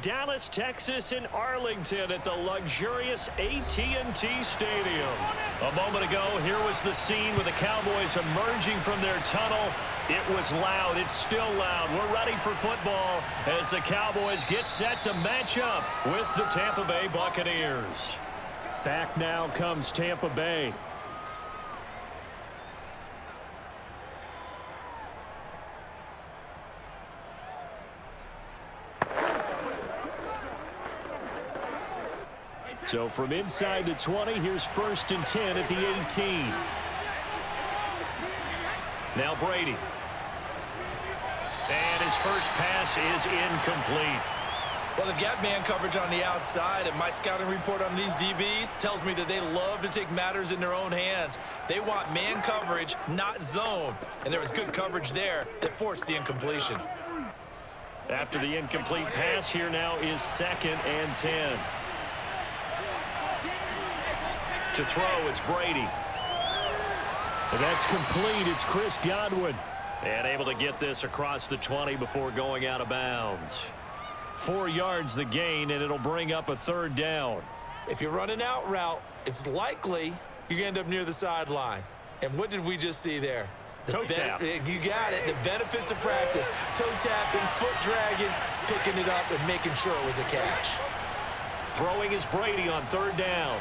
Dallas, Texas, in Arlington at the luxurious AT&T Stadium. A moment ago, here was the scene with the Cowboys emerging from their tunnel. It was loud. It's still loud. We're ready for football as the Cowboys get set to match up with the Tampa Bay Buccaneers. Back now comes Tampa Bay. So from inside the 20, here's 1st and 10 at the 18. Now Brady. And his first pass is incomplete. Well, they've got man coverage on the outside, and my scouting report on these DBs tells me that they love to take matters in their own hands. They want man coverage, not zone. And there was good coverage there that forced the incompletion. After the incomplete pass, here now is 2nd and 10. To throw, it's Brady. And that's complete. It's Chris Godwin. And able to get this across the 20 before going out of bounds. 4 yards the gain, and it'll bring up a 3rd down. If you're running out route, it's likely you're going to end up near the sideline. And what did we just see there? Toe tap. You got it. The benefits of practice. Toe tapping, foot dragging, picking it up, and making sure it was a catch. Throwing is Brady on 3rd down.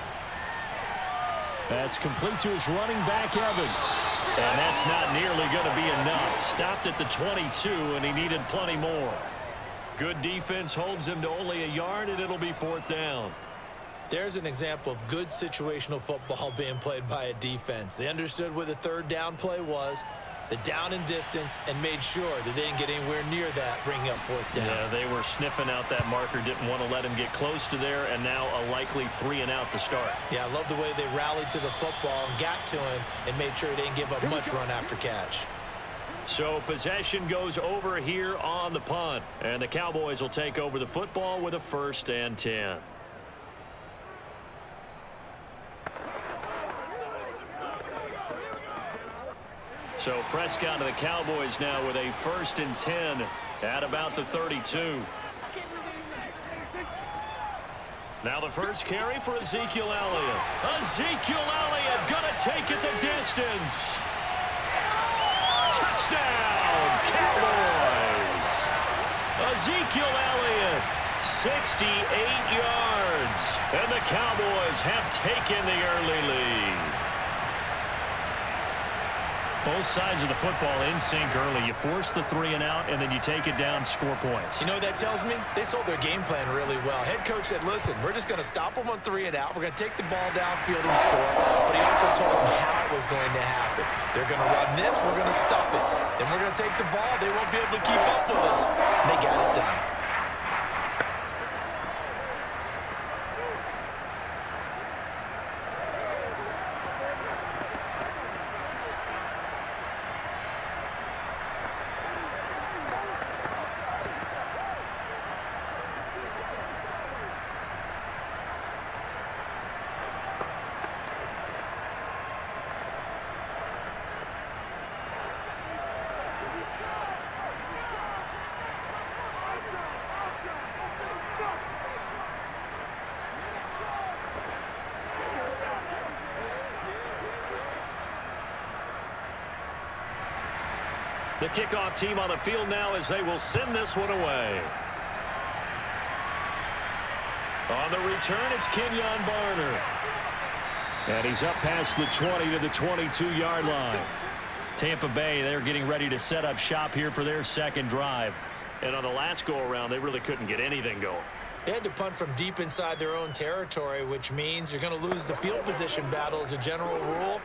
That's complete to his running back, Evans. And that's not nearly going to be enough. Stopped at the 22, and he needed plenty more. Good defense holds him to only a yard, and it'll be 4th down. There's an example of good situational football being played by a defense. They understood where the 3rd down play was, the down and distance, and made sure that they didn't get anywhere near that, bringing up 4th down. Yeah, they were sniffing out that marker, didn't want to let him get close to there, and now a likely 3 and out to start. Yeah, I love the way they rallied to the football and got to him and made sure they didn't give up much run after catch. So possession goes over here on the punt, and the Cowboys will take over the football with a 1st and 10. So Prescott to the Cowboys now with a 1st and 10 at about the 32. Now the first carry for Ezekiel Elliott. Ezekiel Elliott gonna take it the distance. Touchdown, Cowboys. Ezekiel Elliott, 68 yards. And the Cowboys have taken the early lead. Both sides of the football in sync early. You force the 3 and out, and then you take it down, score points. You know what that tells me? They sold their game plan really well. Head coach said, listen, we're just going to stop them on 3 and out. We're going to take the ball downfield and score. But he also told them how it was going to happen. They're going to run this. We're going to stop it. Then we're going to take the ball. They won't be able to keep up with us. And they got it done. The kickoff team on the field now as they will send this one away. On the return, it's Kenyon Barner. And he's up past the 20 to the 22-yard line. Tampa Bay, they're getting ready to set up shop here for their 2nd drive. And on the last go-around, they really couldn't get anything going. They had to punt from deep inside their own territory, which means you're going to lose the field position battle as a general rule.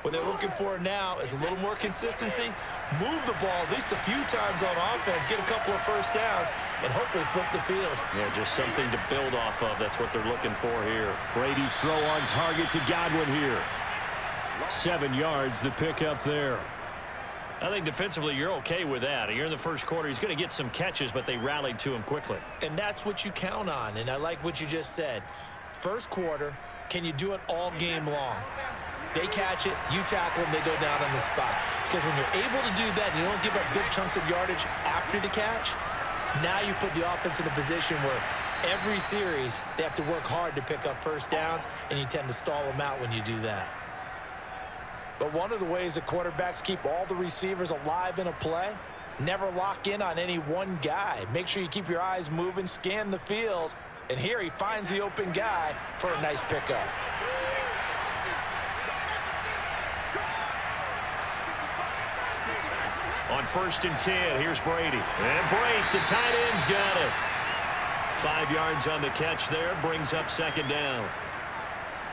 What they're looking for now is a little more consistency, move the ball at least a few times on offense, get a couple of 1st downs, and hopefully flip the field. Yeah, just something to build off of. That's what they're looking for here. Brady's throw on target to Godwin here. 7 yards, the pickup there. I think defensively you're okay with that. You're in the first quarter. He's going to get some catches, but they rallied to him quickly. And that's what you count on, and I like what you just said. First quarter, can you do it all game long? They catch it, you tackle them, they go down on the spot. Because when you're able to do that and you don't give up big chunks of yardage after the catch, Now you put the offense in a position where every series they have to work hard to pick up first downs, and you tend to stall them out when you do that. But one of the ways that quarterbacks keep all the receivers alive in a play, never lock in on any one guy. Make sure you keep your eyes moving, scan the field, and here he finds the open guy for a nice pickup. On 1st and 10, here's Brady. And Brady, the tight end's got it. 5 yards on the catch there, brings up 2nd down.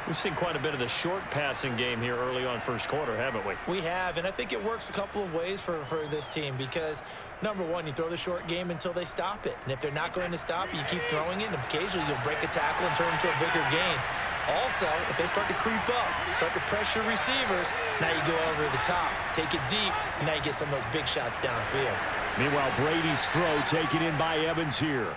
We've seen quite a bit of the short passing game here early on first quarter, haven't we? We have, and I think it works a couple of ways for this team because, number one, you throw the short game until they stop it. And if they're not going to stop it, you keep throwing it, and occasionally you'll break a tackle and turn it into a bigger gain. Also, if they start to creep up, start to pressure receivers, now you go over the top, take it deep, and now you get some of those big shots downfield. Meanwhile, Brady's throw taken in by Evans here.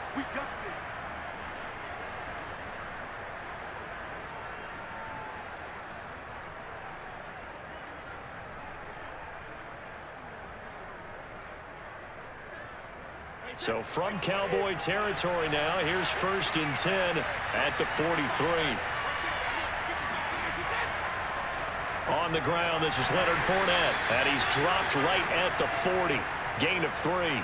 So from Cowboy territory now, here's 1st and 10 at the 43. On the ground, this is Leonard Fournette, and he's dropped right at the 40. Gain of 3.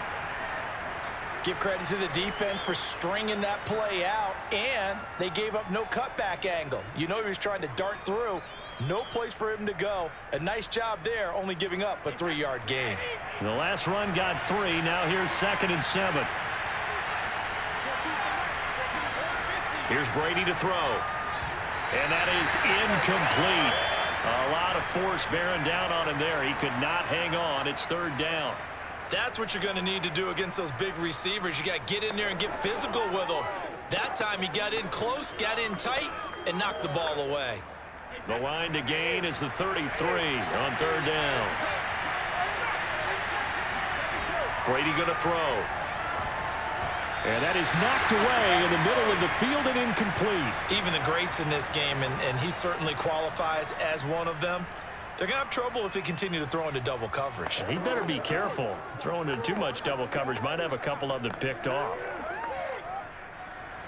Give credit to the defense for stringing that play out, and they gave up no cutback angle. You know he was trying to dart through. No place for him to go. A nice job there, only giving up a 3-yard gain. The last run got 3. Now here's 2nd and 7. Here's Brady to throw. And that is incomplete. A lot of force bearing down on him there. He could not hang on. It's 3rd down. That's what you're going to need to do against those big receivers. You got to get in there and get physical with them. That time he got in close, got in tight, and knocked the ball away. The line to gain is the 33 on 3rd down. Brady going to throw. And that is knocked away in the middle of the field and incomplete. Even the greats in this game, and he certainly qualifies as one of them, they're going to have trouble if they continue to throw into double coverage. He better be careful. Throwing into too much double coverage might have a couple of them picked off.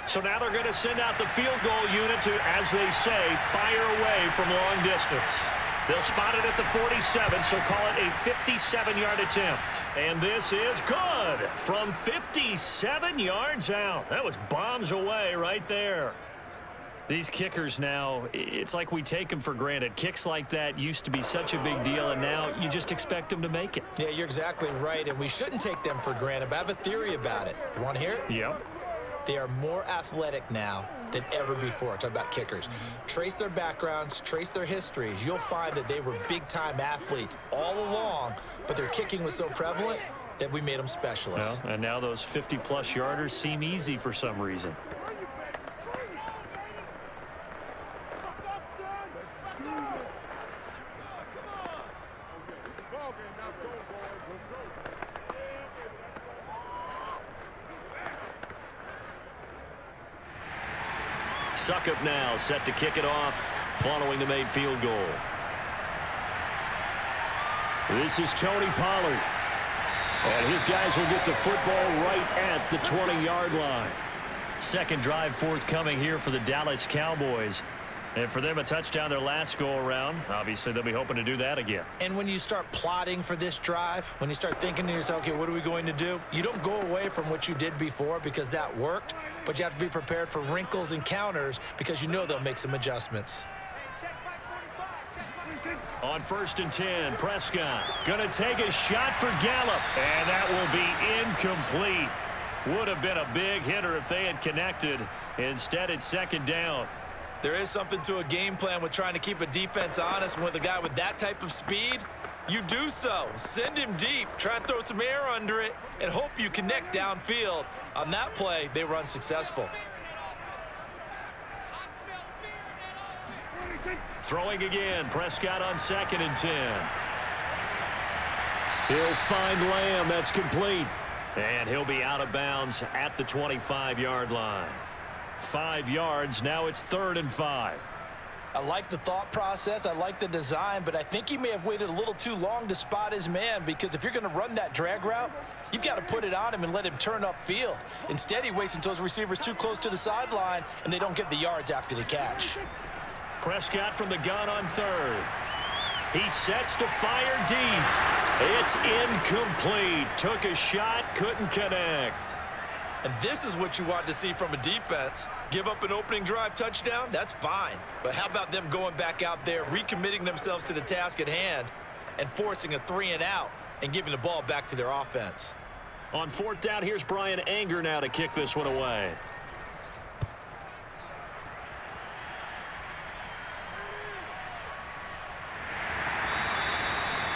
So now they're going to send out the field goal unit to, as they say, fire away from long distance. They'll spot it at the 47, so call it a 57-yard attempt. And this is good from 57 yards out. That was bombs away right there. These kickers now, it's like we take them for granted. Kicks like that used to be such a big deal, and now you just expect them to make it. Yeah, you're exactly right, and we shouldn't take them for granted, but I have a theory about it. You want to hear it? Yep. They are more athletic now than ever before. Talk about kickers. Trace their backgrounds, trace their histories. You'll find that they were big-time athletes all along, but their kicking was so prevalent that we made them specialists. Well, and now those 50-plus yarders seem easy for some reason. Suckup now set to kick it off following the made field goal. This is Tony Pollard. And his guys will get the football right at the 20-yard line. Second drive forthcoming here for the Dallas Cowboys. And for them, a touchdown their last go-around. Obviously, they'll be hoping to do that again. And when you start plotting for this drive, when you start thinking to yourself, okay, what are we going to do? You don't go away from what you did before because that worked, but you have to be prepared for wrinkles and counters because you know they'll make some adjustments. On 1st and 10, Prescott going to take a shot for Gallup, and that will be incomplete. Would have been a big hitter if they had connected. Instead, it's 2nd down. There is something to a game plan with trying to keep a defense honest. And with a guy with that type of speed, you do so. Send him deep, try and throw some air under it, and hope you connect downfield. On that play, they were unsuccessful. Throwing again, Prescott on 2nd and 10. He'll find Lamb, that's complete. And he'll be out of bounds at the 25-yard line. 5 yards, now it's 3rd and 5. I like the thought process, I like the design, but I think he may have waited a little too long to spot his man because if you're going to run that drag route, You've got to put it on him and let him turn upfield. Instead, he waits until his receiver's too close to the sideline, and they don't get the yards after the catch. Prescott from the gun on third. He sets to fire deep. It's incomplete. Took a shot, couldn't connect. And this is what you want to see from a defense. Give up an opening drive touchdown, that's fine. But how about them going back out there, recommitting themselves to the task at hand, and forcing a 3-and-out and giving the ball back to their offense? On fourth down, here's Brian Anger now to kick this one away.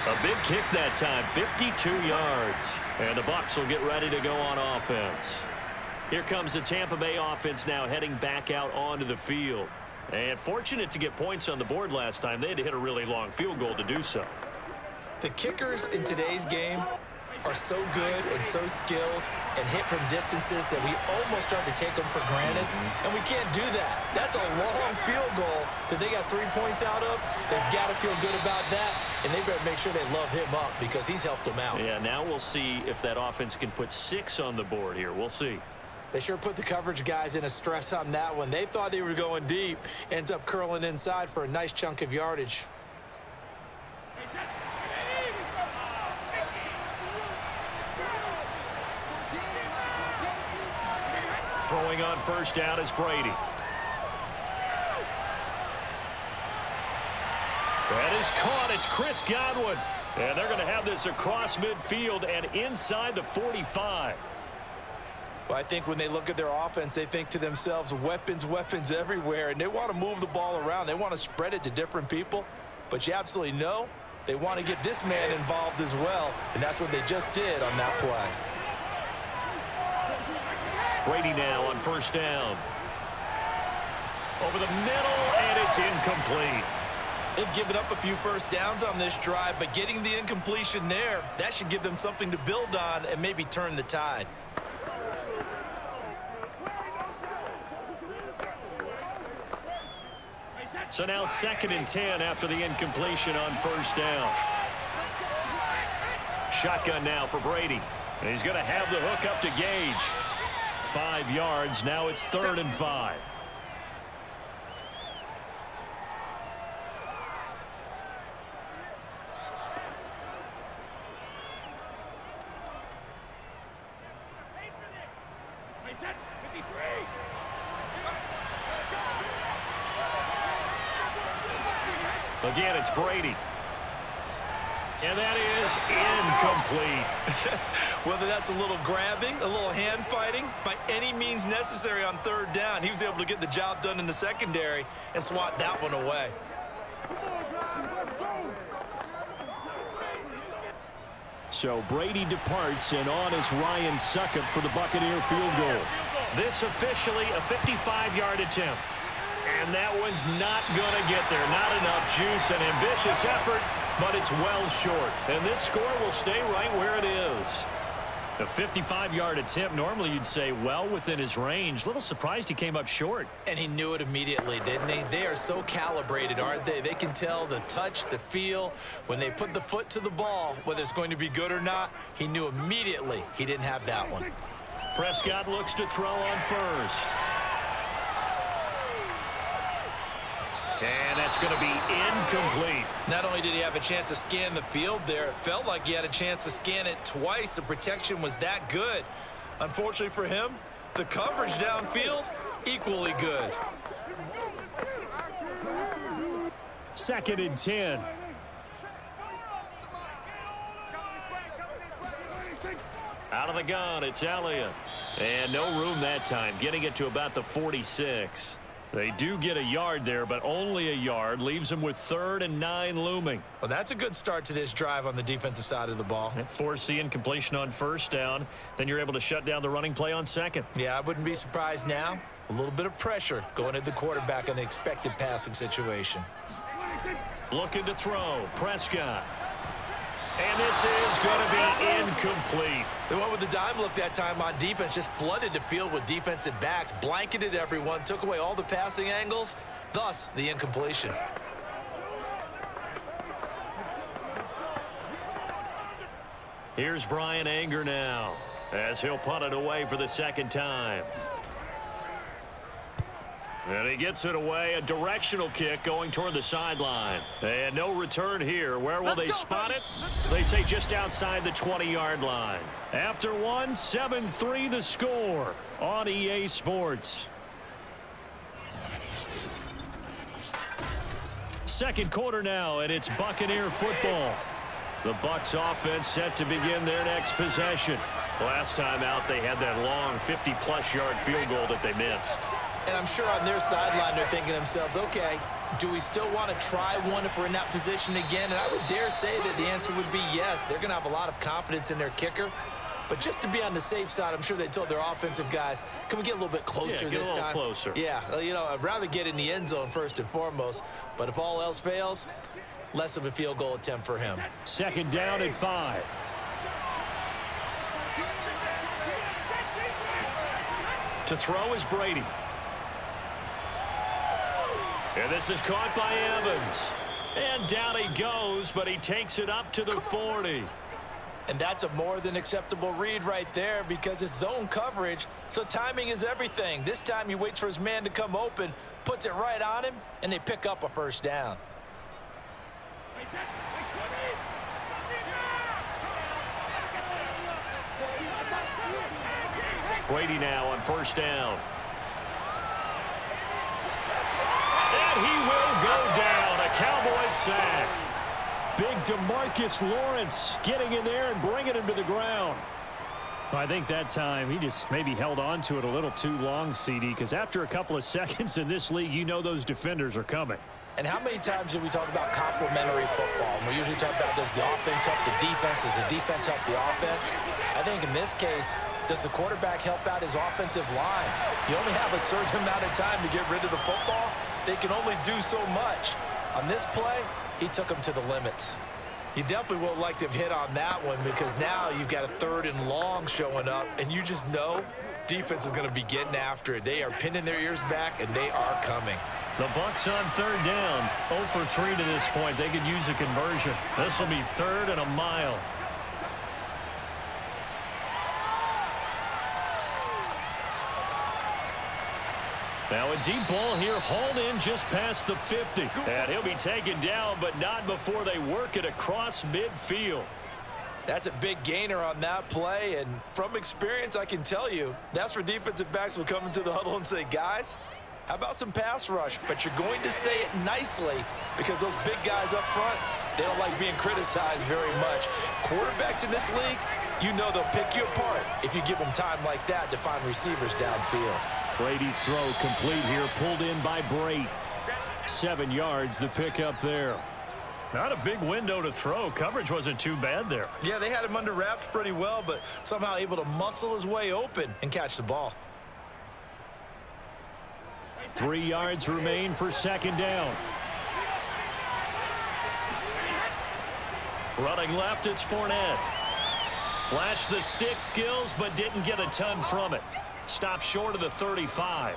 A big kick that time, 52 yards. And the Bucs will get ready to go on offense. Here comes the Tampa Bay offense now heading back out onto the field. And fortunate to get points on the board last time. They had to hit a really long field goal to do so. The kickers in today's game are so good and so skilled and hit from distances that we almost start to take them for granted. And we can't do that. That's a long field goal that they got 3 points out of. They've got to feel good about that, and they better make sure they love him up because he's helped them out. Yeah, now we'll see if that offense can put 6 on the board here. We'll see. They sure put the coverage guys in a stress on that one. They thought they were going deep. Ends up curling inside for a nice chunk of yardage. Throwing on first down is Brady. That is caught. It's Chris Godwin. And they're going to have this across midfield and inside the 45. Well, I think when they look at their offense, they think to themselves, weapons, weapons everywhere, and they want to move the ball around. They want to spread it to different people, but you absolutely know they want to get this man involved as well, and that's what they just did on that play. Brady now on first down. Over the middle, and it's incomplete. They've given up a few first downs on this drive, but getting the incompletion there, that should give them something to build on and maybe turn the tide. So now 2nd and 10 after the incompletion on first down. Shotgun now for Brady. And he's going to have the hook up to Gage. 5 yards. Now it's 3rd and 5. Again, it's Brady. And that is incomplete. Whether that's a little grabbing, a little hand fighting, by any means necessary on 3rd down, he was able to get the job done in the secondary and swat that one away. So Brady departs, and on is Ryan Succop for the Buccaneer field goal. This officially a 55-yard attempt. And that one's not going to get there. Not enough juice, an ambitious effort, but it's well short. And this score will stay right where it is. A 55-yard attempt, normally you'd say well within his range. A little surprised he came up short. And he knew it immediately, didn't he? They are so calibrated, aren't they? They can tell the touch, the feel. When they put the foot to the ball, whether it's going to be good or not, he knew immediately he didn't have that one. Prescott looks to throw on first. And that's going to be incomplete. Not only did he have a chance to scan the field there, it felt like he had a chance to scan it twice. The protection was that good. Unfortunately for him, the coverage downfield, equally good. 2nd and 10. Out of the gun, it's Elliott. And no room that time, getting it to about the 46. They do get a yard there, but only a yard. Leaves them with 3rd and 9 looming. Well, that's a good start to this drive on the defensive side of the ball. Force the incompletion on first down. Then you're able to shut down the running play on 2nd. Yeah, I wouldn't be surprised now. A little bit of pressure going at the quarterback in an expected passing situation. Looking to throw. Prescott. And this is going to be incomplete. They went with the dime look that time on defense, just flooded the field with defensive backs, blanketed everyone, took away all the passing angles, thus the incompletion. Here's Brian Anger now, as he'll punt it away for the second time. And he gets it away, a directional kick going toward the sideline. And no return here. Where will they spot it? They say just outside the 20-yard line. After one, 7-3 the score on EA Sports. Second quarter now, and it's Buccaneer football. The Bucs offense set to begin their next possession. Last time out, they had that long 50-plus yard field goal that they missed. And I'm sure on their sideline they're thinking to themselves, okay, do we still want to try one if we're in that position again? And I would dare say that the answer would be yes. They're going to have a lot of confidence in their kicker. But just to be on the safe side, I'm sure they told their offensive guys, can we get a little bit closer this time? Get a little closer. Yeah, you know, I'd rather get in the end zone first and foremost. But if all else fails, less of a field goal attempt for him. Second down and 5. To throw is Brady. And this is caught by Evans. And down he goes, but he takes it up to the 40. And that's a more than acceptable read right there because it's zone coverage, so timing is everything. This time he waits for his man to come open, puts it right on him, and they pick up a first down. Brady now on first down. And he will go down. A Cowboys sack. Big DeMarcus Lawrence getting in there and bringing him to the ground. I think that time he just maybe held on to it a little too long, CD, because after a couple of seconds in this league, you know those defenders are coming. And how many times do we talk about complementary football? And we usually talk about, does the offense help the defense? Does the defense help the offense? I think in this case, does the quarterback help out his offensive line? You only have a certain amount of time to get rid of the football. They can only do so much. On this play, he took him to the limits. You definitely would like to have hit on that one because now you've got a 3rd and long showing up, and you just know defense is going to be getting after it. They are pinning their ears back, and they are coming. The Bucs on 3rd down. 0 for 3 to this point. They could use a conversion. This will be 3rd and a mile. Now a deep ball here, hauled in just past the 50. And he'll be taken down, but not before they work it across midfield. That's a big gainer on that play, and from experience, I can tell you, that's where defensive backs will come into the huddle and say, guys, how about some pass rush? But you're going to say it nicely because those big guys up front, they don't like being criticized very much. Quarterbacks in this league, you know they'll pick you apart if you give them time like that to find receivers downfield. Brady's throw complete here, pulled in by Brady. 7 yards, the pickup there. Not a big window to throw. Coverage wasn't too bad there. Yeah, they had him under wraps pretty well, but somehow able to muscle his way open and catch the ball. 3 yards remain for second down. Running left, it's Fournette. Flashed the stick skills, but didn't get a ton from it. Stopped short of the 35.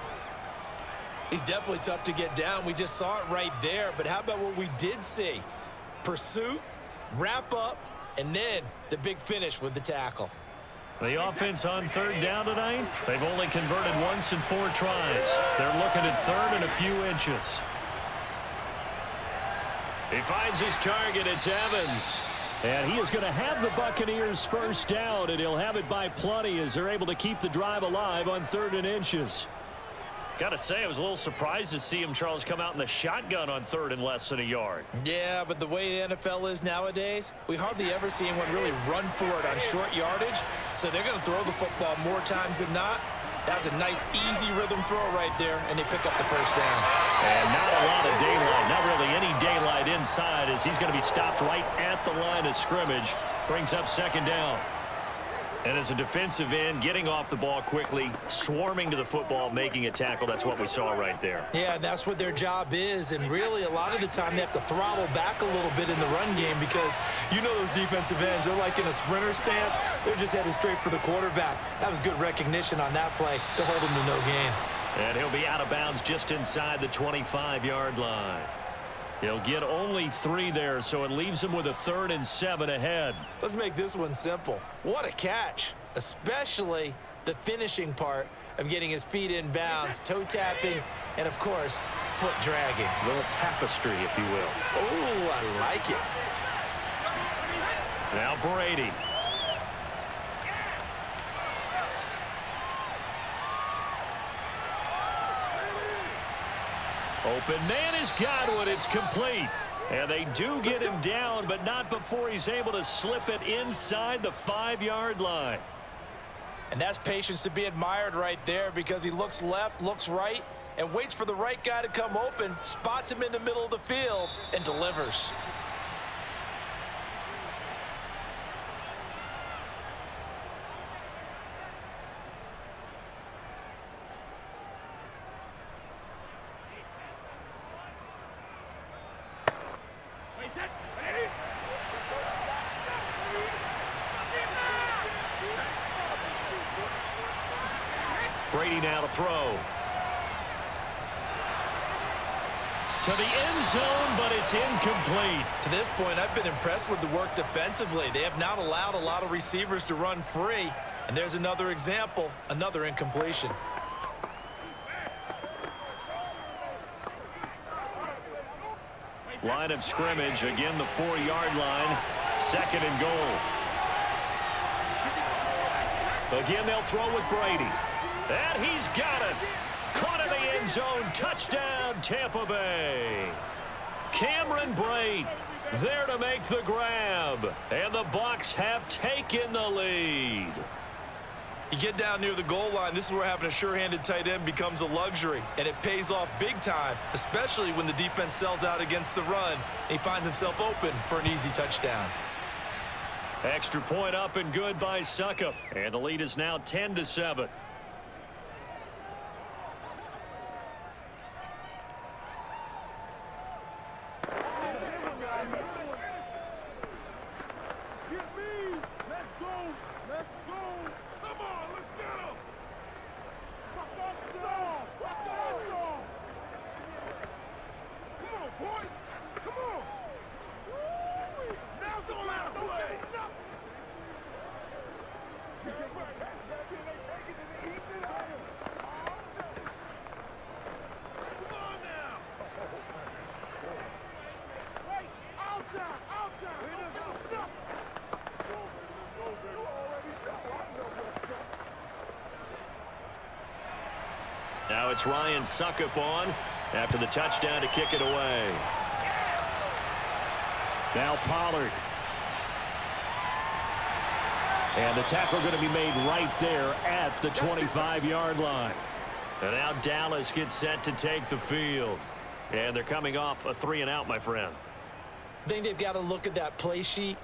He's definitely tough to get down. We just saw it right there. But how about what we did see? Pursuit, wrap up, and then the big finish with the tackle. The offense on 3rd down tonight, they've only converted once in 4 tries. They're looking at 3rd and a few inches. He finds his target. It's Evans. And he is going to have the Buccaneers first down, and he'll have it by plenty as they're able to keep the drive alive on 3rd and inches. Got to say, I was a little surprised to see him, Charles, come out in the shotgun on 3rd and less than a yard. Yeah, but the way the NFL is nowadays, we hardly ever see anyone really run for it on short yardage. So they're going to throw the football more times than not. That was a nice, easy rhythm throw right there, and they pick up the first down. And not a lot of daylight, not really any daylight inside as he's going to be stopped right at the line of scrimmage. Brings up second down. And as a defensive end, getting off the ball quickly, swarming to the football, making a tackle. That's what we saw right there. Yeah, that's what their job is. And really, a lot of the time, they have to throttle back a little bit in the run game because you know those defensive ends, they're like in a sprinter stance. They're just headed straight for the quarterback. That was good recognition on that play to hold him to no gain. And he'll be out of bounds just inside the 25-yard line. He'll get only 3 there, so it leaves him with a 3rd and 7 ahead. Let's make this one simple. What a catch, especially the finishing part of getting his feet in bounds, toe tapping, and of course, foot dragging. A little tapestry, if you will. Oh, I like it. Now Brady. Open man has got one. It's complete. And they do get him down, but not before he's able to slip it inside the 5-yard line. And that's patience to be admired right there, because he looks left, looks right, and waits for the right guy to come open, spots him in the middle of the field, and delivers. Brady now to throw. To the end zone, but it's incomplete. To this point, I've been impressed with the work defensively. They have not allowed a lot of receivers to run free. And there's another example, another incompletion. Line of scrimmage, again the 4-yard line. 2nd and goal. Again, they'll throw with Brady. And he's got it. Caught in the end zone. Touchdown, Tampa Bay. Cameron Brate there to make the grab. And the Bucs have taken the lead. You get down near the goal line, this is where having a sure-handed tight end becomes a luxury. And it pays off big time, especially when the defense sells out against the run. He finds himself open for an easy touchdown. Extra point up and good by Suckup. And the lead is now 10-7. Now it's Ryan Suckup on after the touchdown to kick it away. Now Pollard. And the tackle going to be made right there at the 25-yard line. And now Dallas gets set to take the field. And they're coming off a 3-and-out, my friend. I think they've got to look at that play sheet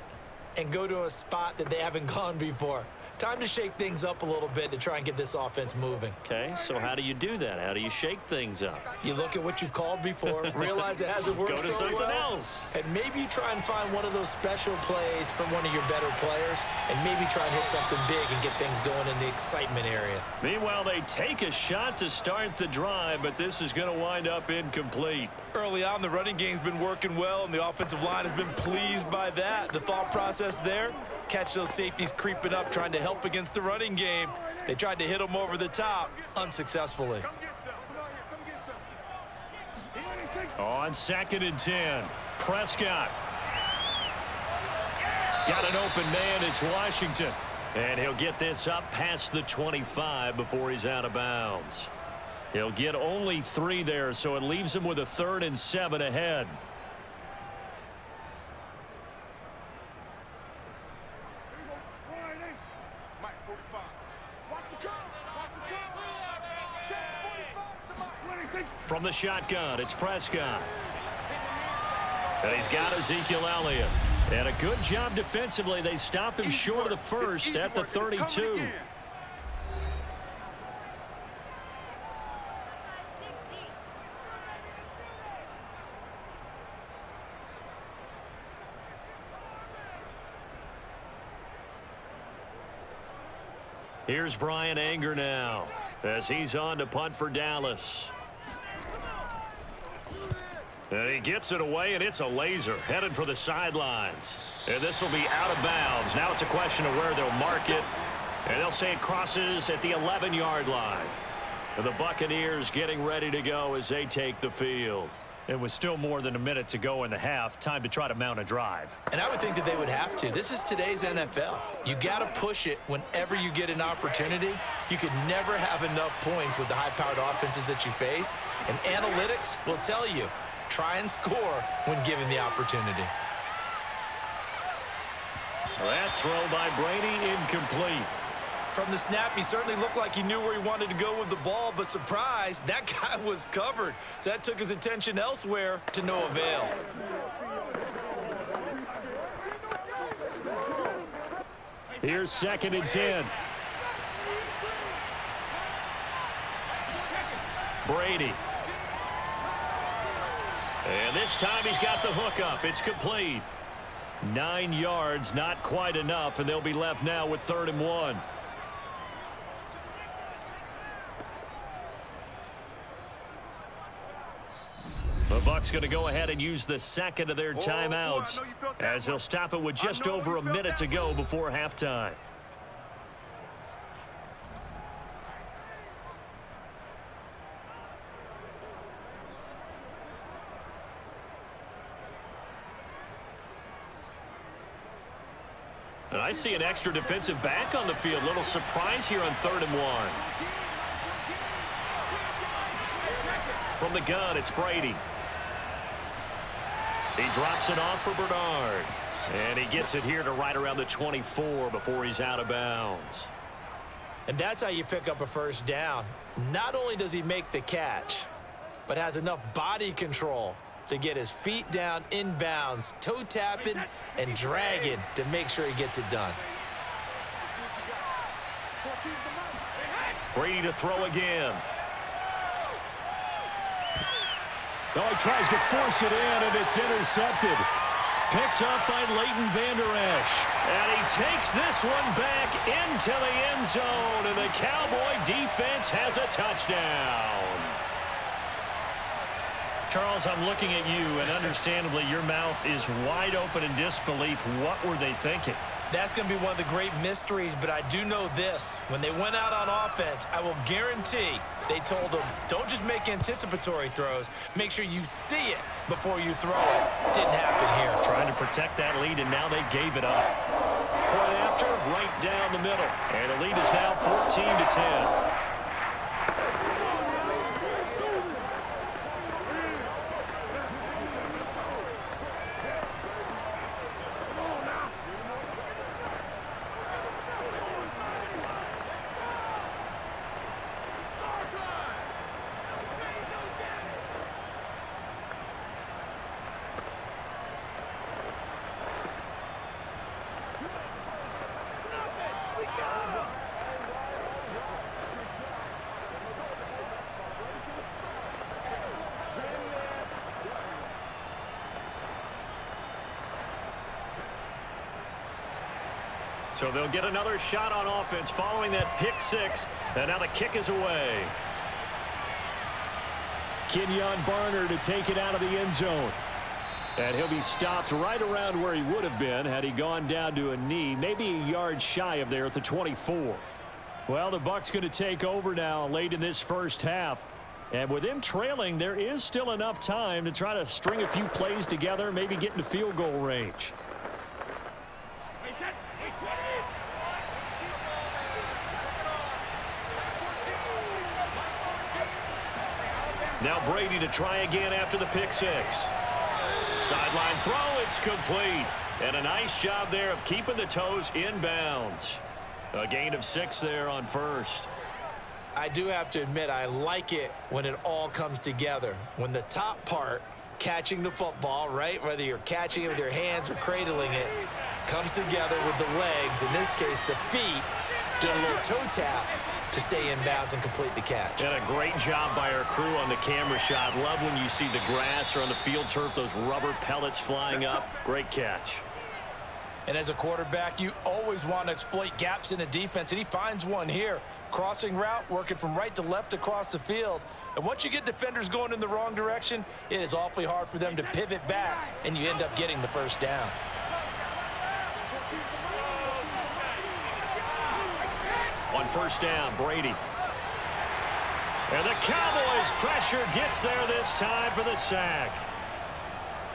and go to a spot that they haven't gone before. Time to shake things up a little bit to try and get this offense moving. Okay, so how do you do that? How do you shake things up? You look at what you've called before, realize it hasn't worked Go to so something well, else. and maybe you try and find one of those special plays from one of your better players, and maybe try and hit something big and get things going in the excitement area. Meanwhile, they take a shot to start the drive, but this is going to wind up incomplete. Early on, the running game's been working well, and the offensive line has been pleased by that. The thought process there, catch those safeties creeping up, trying to help against the running game. They tried to hit them over the top, unsuccessfully. On 2nd and 10, Prescott. Got an open man, it's Washington. And he'll get this up past the 25 before he's out of bounds. He'll get only 3 there, so it leaves him with a 3rd and 7 ahead. From the shotgun, it's Prescott. And he's got Ezekiel Elliott. And a good job defensively. They stop him short of the first at the 32. Here's Brian Anger now, as he's on to punt for Dallas. And he gets it away, and it's a laser headed for the sidelines. And this will be out of bounds. Now it's a question of where they'll mark it. And they'll say it crosses at the 11-yard line. And the Buccaneers getting ready to go as they take the field. It was still more than a minute to go in the half. Time to try to mount a drive. And I would think that they would have to. This is today's NFL. You got to push it whenever you get an opportunity. You could never have enough points with the high-powered offenses that you face. And analytics will tell you, try and score when given the opportunity. That throw by Brady incomplete. From the snap, he certainly looked like he knew where he wanted to go with the ball, but surprise, that guy was covered. So that took his attention elsewhere to no avail. Here's 2nd and 10. Brady. And this time he's got the hook up. It's complete. 9 yards, not quite enough, and they'll be left now with 3rd and 1. The Bucs going to go ahead and use the second of their timeouts as they'll stop it with just over a minute to go before halftime. And I see an extra defensive back on the field. Little surprise here on 3rd and 1. From the gun, it's Brady. He drops it off for Bernard. And he gets it here to right around the 24 before he's out of bounds. And that's how you pick up a first down. Not only does he make the catch, but has enough body control to get his feet down inbounds, toe tapping and dragging to make sure he gets it done. Brady to throw again. Oh, he tries to force it in, and it's intercepted. Picked up by Leighton Vander Esch. And he takes this one back into the end zone, and the Cowboy defense has a touchdown. Charles, I'm looking at you, and understandably, your mouth is wide open in disbelief. What were they thinking? That's going to be one of the great mysteries, but I do know this. When they went out on offense, I will guarantee they told them, don't just make anticipatory throws. Make sure you see it before you throw it. Didn't happen here. Trying to protect that lead, and now they gave it up. Point after, right down the middle. And the lead is now 14-10. So they'll get another shot on offense following that pick six. And now the kick is away. Kenyon Barner to take it out of the end zone. And he'll be stopped right around where he would have been had he gone down to a knee, maybe a yard shy of there at the 24. Well, the Bucs going to take over now late in this first half. And with them trailing, there is still enough time to try to string a few plays together, maybe get into field goal range. Now Brady to try again after the pick six. Sideline throw, it's complete. And a nice job there of keeping the toes inbounds. A gain of 6 there on first. I do have to admit, I like it when it all comes together. When the top part, catching the football, right, whether you're catching it with your hands or cradling it, comes together with the legs, in this case the feet, doing a little toe tap to stay in bounds and complete the catch. And a great job by our crew on the camera shot. Love when you see the grass or on the field turf, those rubber pellets flying up. Great catch. And as a quarterback, you always want to exploit gaps in a defense, and he finds one here. Crossing route, working from right to left across the field. And once you get defenders going in the wrong direction, it is awfully hard for them to pivot back, and you end up getting the first down. On first down, Brady. And the Cowboys pressure gets there this time for the sack.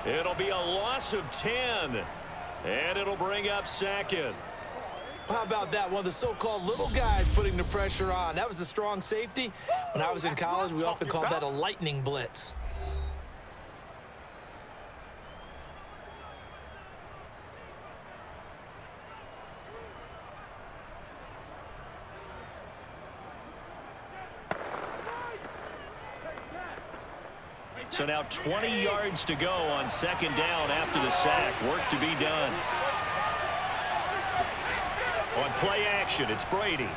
It'll be a loss of 10. And it'll bring up second. How about that? One of the so-called little guys putting the pressure on. That was the strong safety. When I was in college, we often called that a lightning blitz. So now 20 yards to go on second down after the sack. Work to be done. On play action, it's Brady.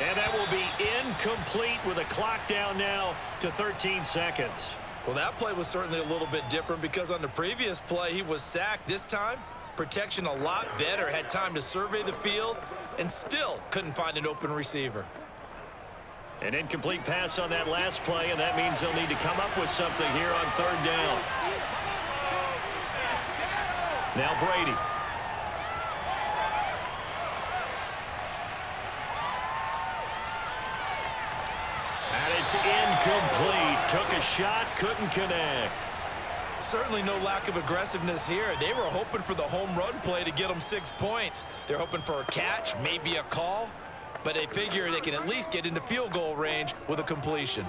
And that will be incomplete with a clock down now to 13 seconds. Well, that play was certainly a little bit different because on the previous play, he was sacked. This time, protection a lot better. Had time to survey the field and still couldn't find an open receiver. An incomplete pass on that last play, and that means they'll need to come up with something here on third down. Now Brady. And it's incomplete. Took a shot, couldn't connect. Certainly no lack of aggressiveness here. They were hoping for the home run play to get them 6 points. They're hoping for a catch, maybe a call, but they figure they can at least get into field goal range with a completion.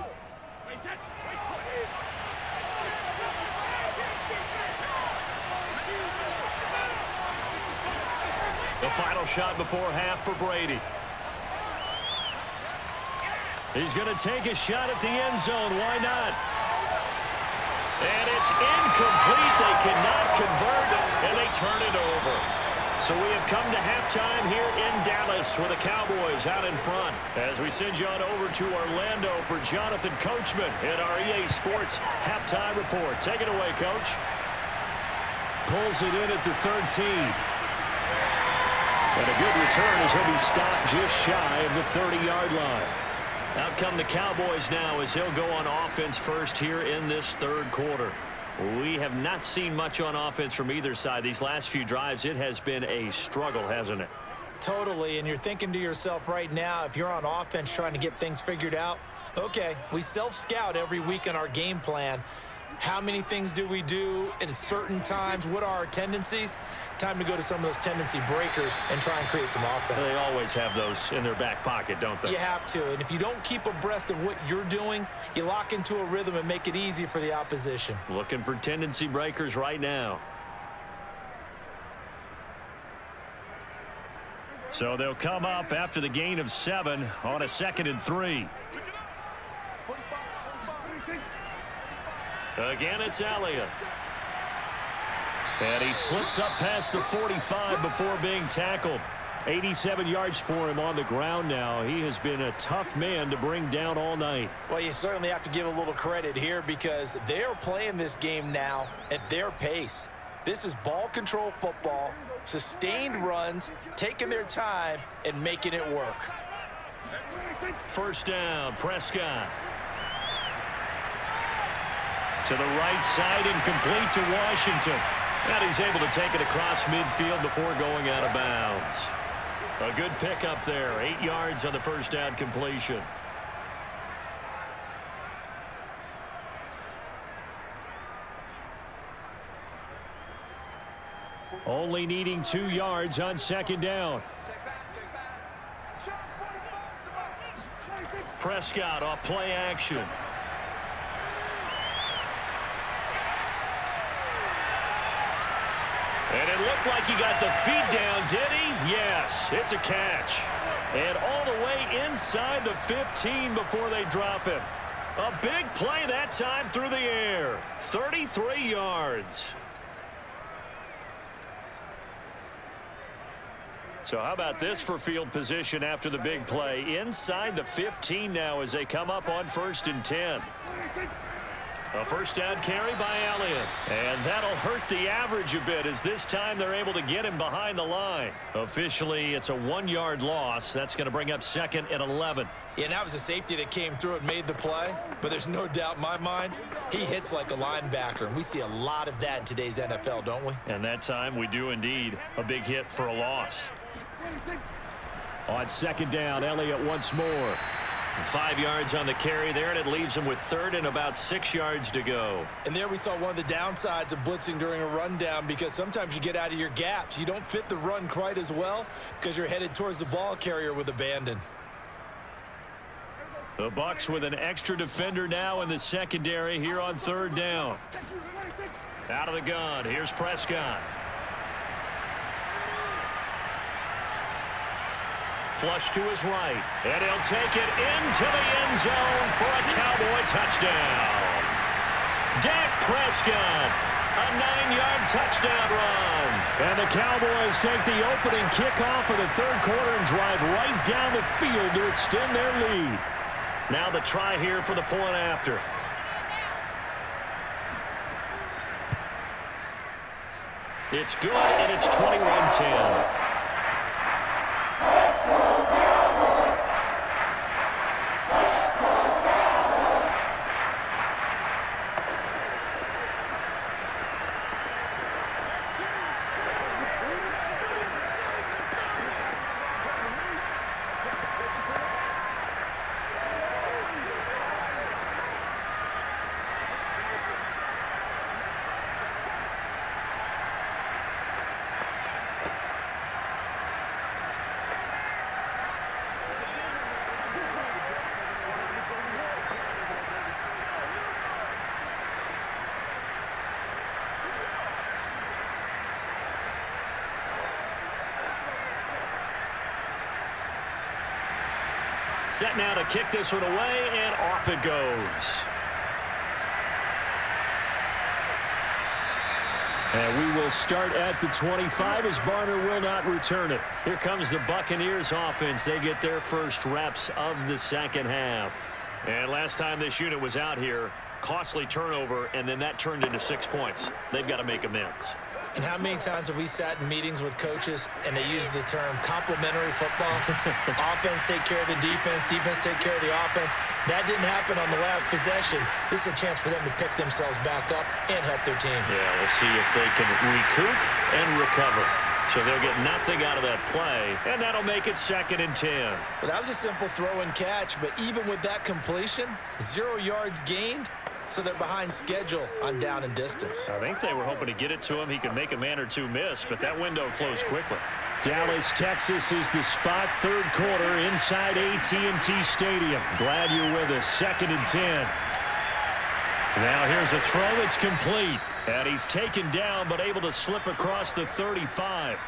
The final shot before half for Brady. He's going to take a shot at the end zone. Why not? And it's incomplete. They cannot convert, and they turn it over. So we have come to halftime here in Dallas with the Cowboys out in front. As we send you on over to Orlando for Jonathan Coachman in our EA Sports halftime report. Take it away, Coach. Pulls it in at the 13. And a good return as he'll be stopped just shy of the 30-yard line. Out come the Cowboys now as he'll go on offense first here in this third quarter. We have not seen much on offense from either side. These last few drives, it has been a struggle, hasn't it? Totally, and you're thinking to yourself right now, if you're on offense trying to get things figured out, okay, we self-scout every week in our game plan. How many things do we do at certain times? What are our tendencies? Time to go to some of those tendency breakers and try and create some offense. They always have those in their back pocket, don't they? You have to, and if you don't keep abreast of what you're doing, you lock into a rhythm and make it easy for the opposition. Looking for tendency breakers right now. So they'll come up after the gain of 7 on a 2nd and 3. Again, it's Elliott. And he slips up past the 45 before being tackled. 87 yards for him on the ground now. He has been a tough man to bring down all night. Well, you certainly have to give a little credit here because they're playing this game now at their pace. This is ball control football, sustained runs, taking their time, and making it work. First down, Prescott. To the right side and complete to Washington. And he's able to take it across midfield before going out of bounds. A good pickup there. 8 yards on the first down completion. Only needing 2 yards on second down. Prescott off play action. And it looked like he got the feet down, did he? Yes, it's a catch. And all the way inside the 15 before they drop him. A big play that time through the air. 33 yards. So how about this for field position after the big play? Inside the 15 now as they come up on 1st and 10. A first down carry by Elliott. And that'll hurt the average a bit as this time they're able to get him behind the line. Officially, it's a 1-yard loss. That's going to bring up 2nd and 11. Yeah, and that was a safety that came through and made the play. But there's no doubt in my mind, he hits like a linebacker. And we see a lot of that in today's NFL, don't we? And that time we do indeed. A big hit for a loss. On 2nd down, Elliott once more. 5 yards on the carry there, and it leaves him with 3rd and about 6 yards to go. And there we saw one of the downsides of blitzing during a rundown, because sometimes you get out of your gaps. You don't fit the run quite as well because you're headed towards the ball carrier with abandon. The Bucs with an extra defender now in the secondary here on 3rd down. Out of the gun, here's Prescott. Flush to his right, and he'll take it into the end zone for a Cowboy touchdown. Dak Prescott, a 9-yard touchdown run. And the Cowboys take the opening kickoff of the 3rd quarter and drive right down the field to extend their lead. Now the try here for the point after. It's good, and it's 21-10. Set now to kick this one away, and off it goes. And we will start at the 25 as Barner will not return it. Here comes the Buccaneers offense. They get their first reps of the 2nd half. And last time this unit was out here, costly turnover, and then that turned into 6 points. They've got to make amends. And how many times have we sat in meetings with coaches and they use the term complementary football? Offense take care of the defense, defense take care of the offense. That didn't happen on the last possession. This is a chance for them to pick themselves back up and help their team. Yeah, we'll see if they can recoup and recover. So they'll get nothing out of that play, and that'll make it 2nd and 10. Well, that was a simple throw and catch, but even with that completion, 0 yards gained. So they're behind schedule on down and distance. I think they were hoping to get it to him. He could make a man or two miss, but that window closed quickly. Dallas, Texas is the spot. 3rd quarter inside AT&T Stadium. Glad you're with us. 2nd and 10. Now here's a throw that's complete. And he's taken down but able to slip across the 35.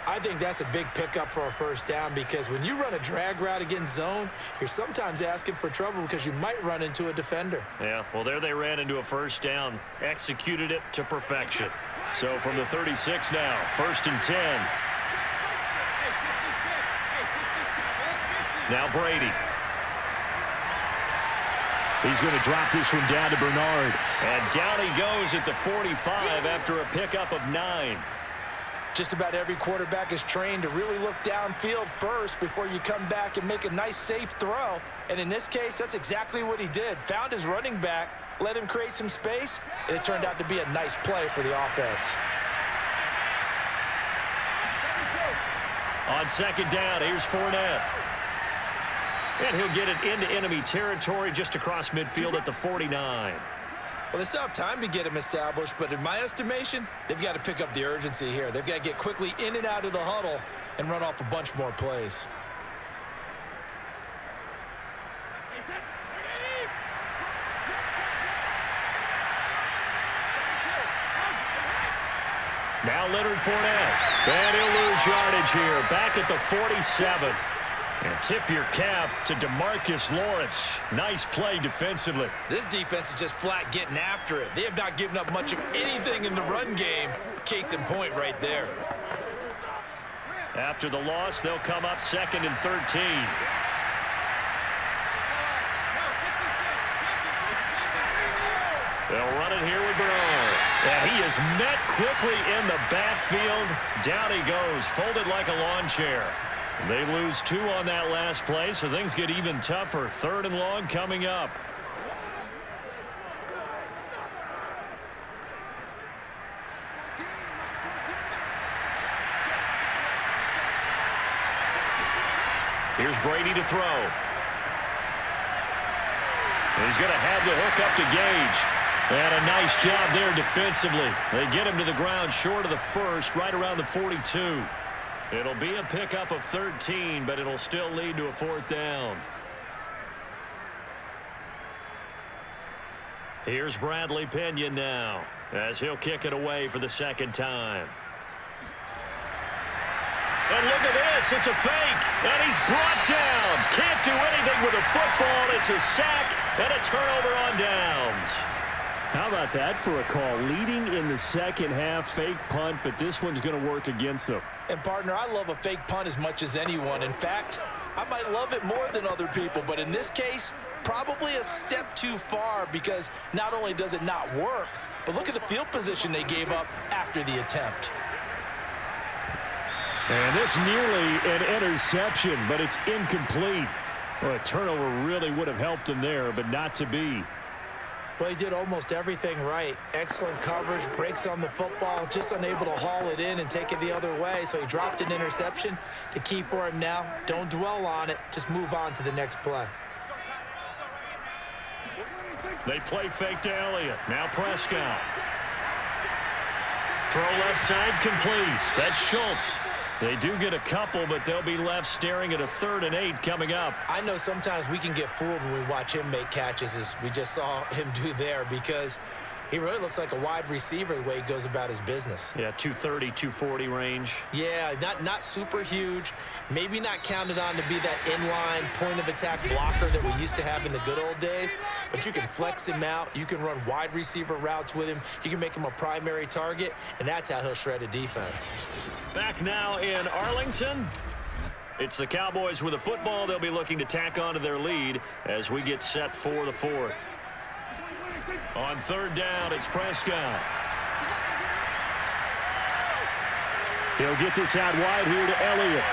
I think that's a big pickup for a first down, because when you run a drag route against zone, you're sometimes asking for trouble because you might run into a defender. Yeah, well, there they ran into a first down, executed it to perfection. So from the 36 now, 1st and 10. Now Brady. He's going to drop this one down to Bernard. And down he goes at the 45 after a pickup of 9. Just about every quarterback is trained to really look downfield first before you come back and make a nice, safe throw. And in this case, that's exactly what he did. Found his running back, let him create some space, and it turned out to be a nice play for the offense. On 2nd down, here's Fournette. And he'll get it into enemy territory just across midfield at the 49. Well, they still have time to get him established, but in my estimation, they've got to pick up the urgency here. They've got to get quickly in and out of the huddle and run off a bunch more plays. Now Leonard Fournette. And he'll lose yardage here. Back at the 47. And tip your cap to DeMarcus Lawrence. Nice play defensively. This defense is just flat getting after it. They have not given up much of anything in the run game. Case in point right there. After the loss, they'll come up 2nd and 13. They'll run it here with Brown. And he is met quickly in the backfield. Down he goes, folded like a lawn chair. They lose 2 on that last play, so things get even tougher. 3rd and long coming up. Here's Brady to throw. He's going to have the hook up to Gage. And a nice job there defensively. They get him to the ground short of the first, right around the 42. It'll be a pickup of 13, but it'll still lead to a 4th down. Here's Bradley Pinion now, as he'll kick it away for the 2nd time. And look at this, it's a fake, and he's brought down. Can't do anything with a football. It's a sack and a turnover on downs. How about that for a call? Leading in the 2nd half, fake punt, but this one's going to work against them. And, partner, I love a fake punt as much as anyone. In fact, I might love it more than other people, but in this case, probably a step too far because not only does it not work, but look at the field position they gave up after the attempt. And this nearly an interception, but it's incomplete. Well, a turnover really would have helped him there, but not to be. Well, he did almost everything right. Excellent coverage, breaks on the football, just unable to haul it in and take it the other way. So he dropped an interception. The key for him now, don't dwell on it. Just move on to the next play. They play fake to Elliott. Now Prescott. Throw left side complete. That's Schultz. They do get a couple, but they'll be left staring at a 3rd and 8 coming up. I know sometimes we can get fooled when we watch him make catches, as we just saw him do there, because he really looks like a wide receiver the way he goes about his business. Yeah, 230, 240 range. Yeah, not super huge. Maybe not counted on to be that inline point-of-attack blocker that we used to have in the good old days, but you can flex him out. You can run wide receiver routes with him. You can make him a primary target, and that's how he'll shred a defense. Back now in Arlington. It's the Cowboys with a football. They'll be looking to tack on to their lead as we get set for the 4th. On 3rd down, it's Prescott. He'll get this out wide here to Elliott.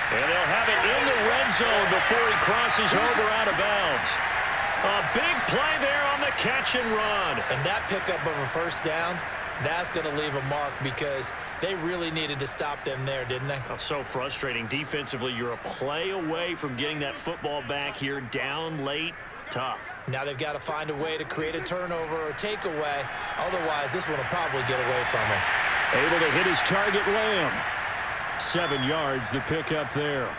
And they'll have it in the red zone before he crosses over out of bounds. A big play there on the catch and run. And that pickup of a 1st down, that's going to leave a mark because they really needed to stop them there, didn't they? Oh, so frustrating. Defensively, you're a play away from getting that football back here down late. Tough. Now they've got to find a way to create a turnover or takeaway. Otherwise, this one will probably get away from him. Able to hit his target, Lamb. 7 yards, the pickup there.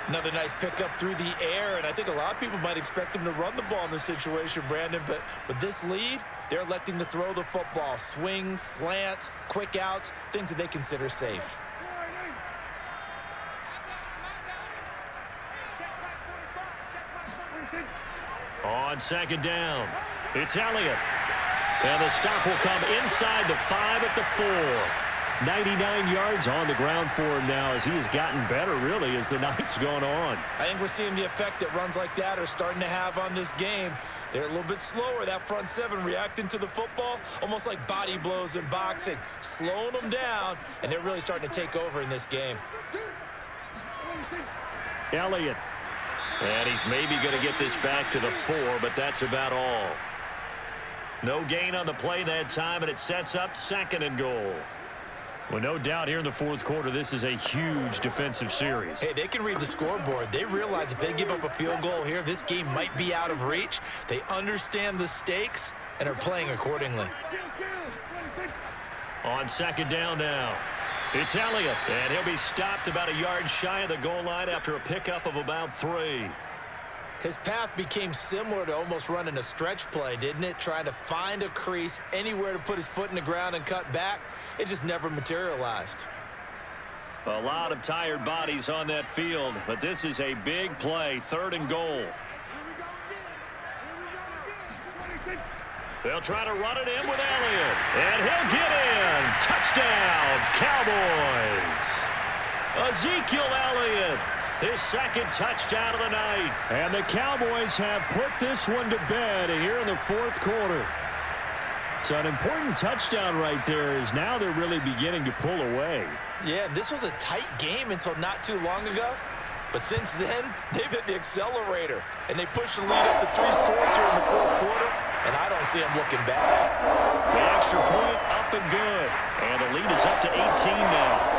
Another nice pickup through the air, and I think a lot of people might expect him to run the ball in this situation, Brandon, but with this lead, they're electing to throw the football. Swings, slants, quick outs, things that they consider safe. On 2nd down, it's Elliott. And the stop will come inside the 5 at the 4. 99 yards on the ground for him now as he has gotten better, really, as the night's gone on. I think we're seeing the effect that runs like that are starting to have on this game. They're a little bit slower, that front 7 reacting to the football, almost like body blows in boxing, slowing them down, and they're really starting to take over in this game. Elliott. And he's maybe going to get this back to the 4, but that's about all. No gain on the play that time, and it sets up 2nd and goal. Well, no doubt here in the 4th quarter, this is a huge defensive series. Hey, they can read the scoreboard. They realize if they give up a field goal here, this game might be out of reach. They understand the stakes and are playing accordingly. On 2nd down now, it's Elliott, and he'll be stopped about a yard shy of the goal line after a pickup of about 3. His path became similar to almost running a stretch play, didn't it? Trying to find a crease, anywhere to put his foot in the ground and cut back. It just never materialized. A lot of tired bodies on that field, but this is a big play, 3rd and goal. They'll try to run it in with Elliott, and he'll get in. Touchdown, Cowboys. Ezekiel Elliott His second touchdown of the night. And the Cowboys have put this one to bed here in the fourth quarter. So an important touchdown right there is now they're really beginning to pull away. Yeah, this was a tight game until not too long ago. But since then, they've hit the accelerator. And they pushed the lead up to 3 scores here in the fourth quarter. And I don't see them looking back. The extra point up and good. And the lead is up to 18 now.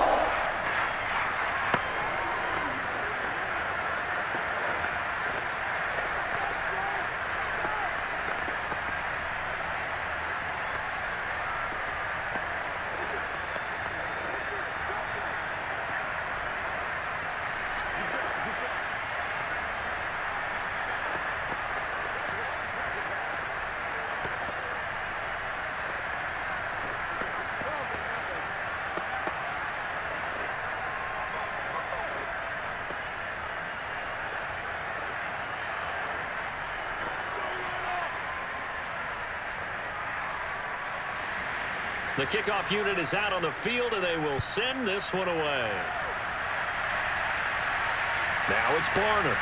The kickoff unit is out on the field, and they will send this one away. Now it's Barner.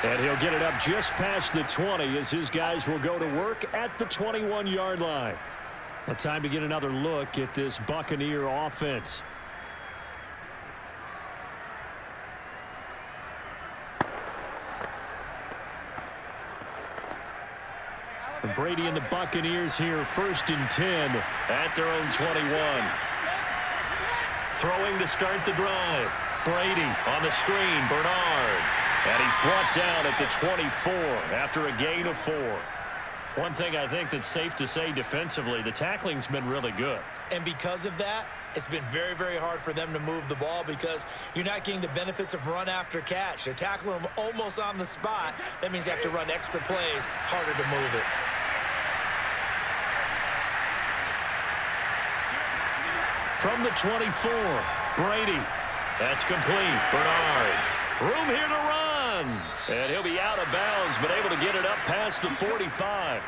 And he'll get it up just past the 20 as his guys will go to work at the 21-yard line. A time to get another look at this Buccaneer offense. Brady and the Buccaneers here, 1st and 10 at their own 21. Throwing to start the drive. Brady on the screen, Bernard. And he's brought down at the 24 after a gain of 4. One thing I think that's safe to say defensively, the tackling's been really good. And because of that, it's been very, very hard for them to move the ball because you're not getting the benefits of run after catch. They're tackling them almost on the spot. That means you have to run extra plays, harder to move it. From the 24, Brady. That's complete. Bernard. Room here to run. And he'll be out of bounds, but able to get it up past the 45.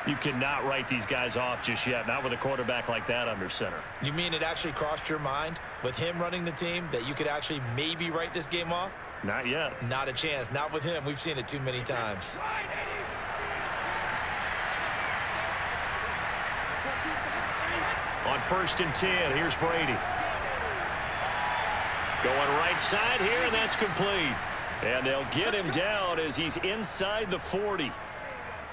You cannot write these guys off just yet, not with a quarterback like that under center. You mean it actually crossed your mind with him running the team that you could actually maybe write this game off? Not yet. Not a chance. Not with him. We've seen it too many times. On 1st and 10, here's Brady. Going right side here, and that's complete. And they'll get him down as he's inside the 40.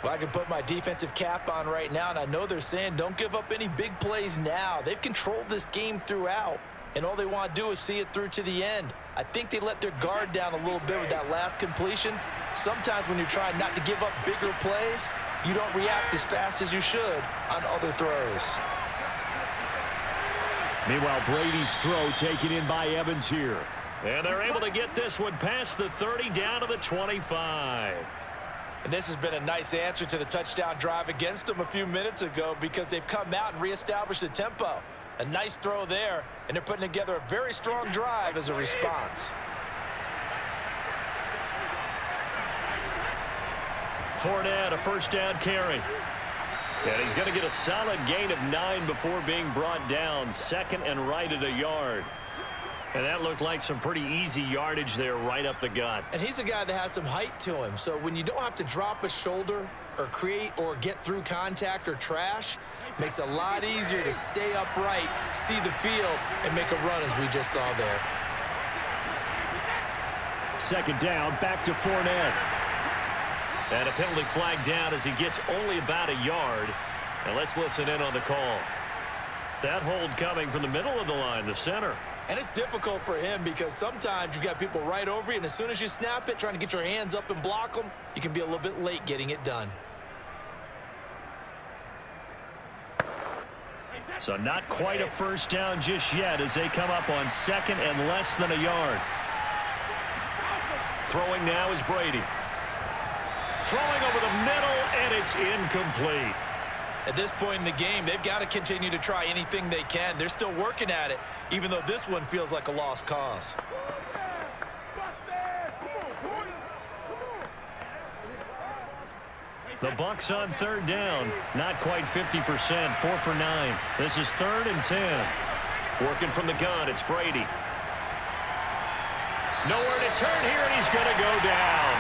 Well, I can put my defensive cap on right now, and I know they're saying don't give up any big plays now. They've controlled this game throughout, and all they want to do is see it through to the end. I think they let their guard down a little bit with that last completion. Sometimes when you're trying not to give up bigger plays, you don't react as fast as you should on other throws. Meanwhile, Brady's throw taken in by Evans here. And they're able to get this one past the 30 down to the 25. And this has been a nice answer to the touchdown drive against them a few minutes ago because they've come out and reestablished the tempo. A nice throw there, and they're putting together a very strong drive as a response. Fournette, a 1st down carry. And he's going to get a solid gain of 9 before being brought down. 2nd and right at a yard. And that looked like some pretty easy yardage there right up the gut. And he's a guy that has some height to him. So when you don't have to drop a shoulder or create or get through contact or trash, makes it a lot easier to stay upright, see the field, and make a run as we just saw there. 2nd down, back to Fournette. And a penalty flag down as he gets only about a yard. And let's listen in on the call. That hold coming from the middle of the line, the center. And it's difficult for him because sometimes you've got people right over you, and as soon as you snap it, trying to get your hands up and block them, you can be a little bit late getting it done. So not quite a 1st down just yet as they come up on 2nd and less than a yard. Throwing now is Brady. Throwing over the middle, and it's incomplete. At this point in the game, they've got to continue to try anything they can. They're still working at it, even though this one feels like a lost cause. The Bucs on 3rd down. Not quite 50%. 4 for 9. This is 3rd and 10. Working from the gun, it's Brady. Nowhere to turn here, and he's going to go down.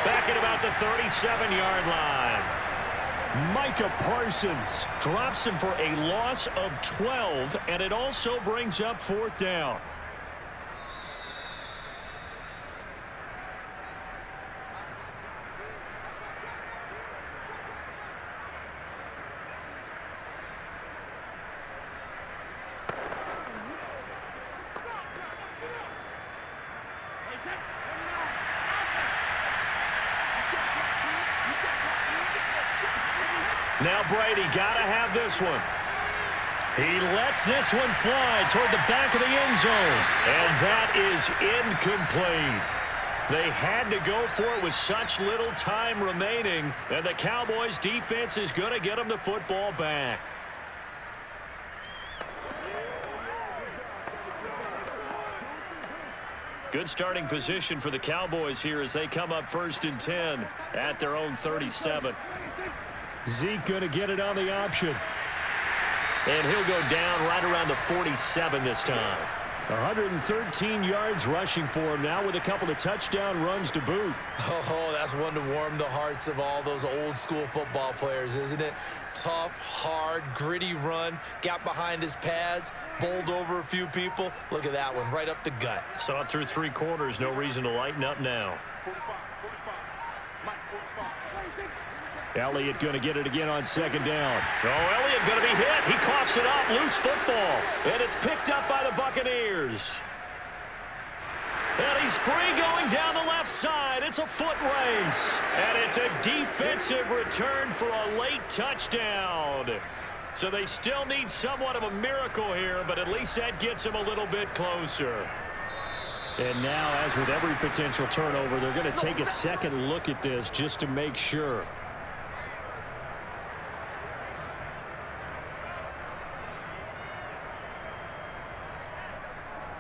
Back at about the 37-yard line. Micah Parsons drops him for a loss of 12, and it also brings up 4th down. Now Brady got to have this one. He lets this one fly toward the back of the end zone. And that is incomplete. They had to go for it with such little time remaining. And the Cowboys defense is going to get them the football back. Good starting position for the Cowboys here as they come up 1st and 10 at their own 37. Zeke going to get it on the option. And he'll go down right around the 47 this time. 113 yards rushing for him now with a couple of touchdown runs to boot. Oh, that's one to warm the hearts of all those old school football players, isn't it? Tough, hard, gritty run. Got behind his pads, bowled over a few people. Look at that one, right up the gut. Saw it through 3 quarters. No reason to lighten up now. Elliott going to get it again on 2nd down. Oh, Elliott going to be hit. He coughs it up. Loose football. And it's picked up by the Buccaneers. And he's free going down the left side. It's a foot race. And it's a defensive return for a late touchdown. So they still need somewhat of a miracle here, but at least that gets them a little bit closer. And now, as with every potential turnover, they're going to take a second look at this just to make sure.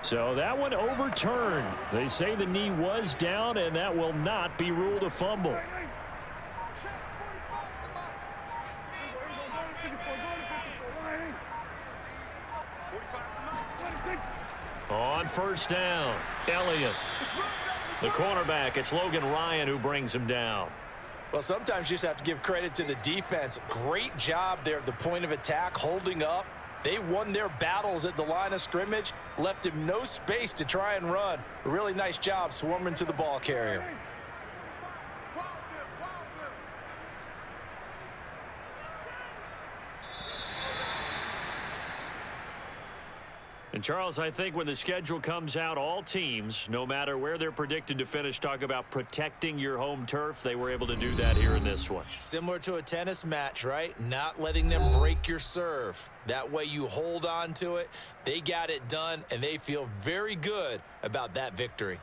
So that one overturned. They say the knee was down, and that will not be ruled a fumble. On 1st down, Elliott. The cornerback, it's Logan Ryan who brings him down. Well, sometimes you just have to give credit to the defense. Great job there at the point of attack, holding up. They won their battles at the line of scrimmage, left him no space to try and run. A really nice job swarming to the ball carrier. And, Charles, I think when the schedule comes out, all teams, no matter where they're predicted to finish, talk about protecting your home turf. They were able to do that here in this one. Similar to a tennis match, right? Not letting them break your serve. That way you hold on to it. They got it done, and they feel very good about that victory.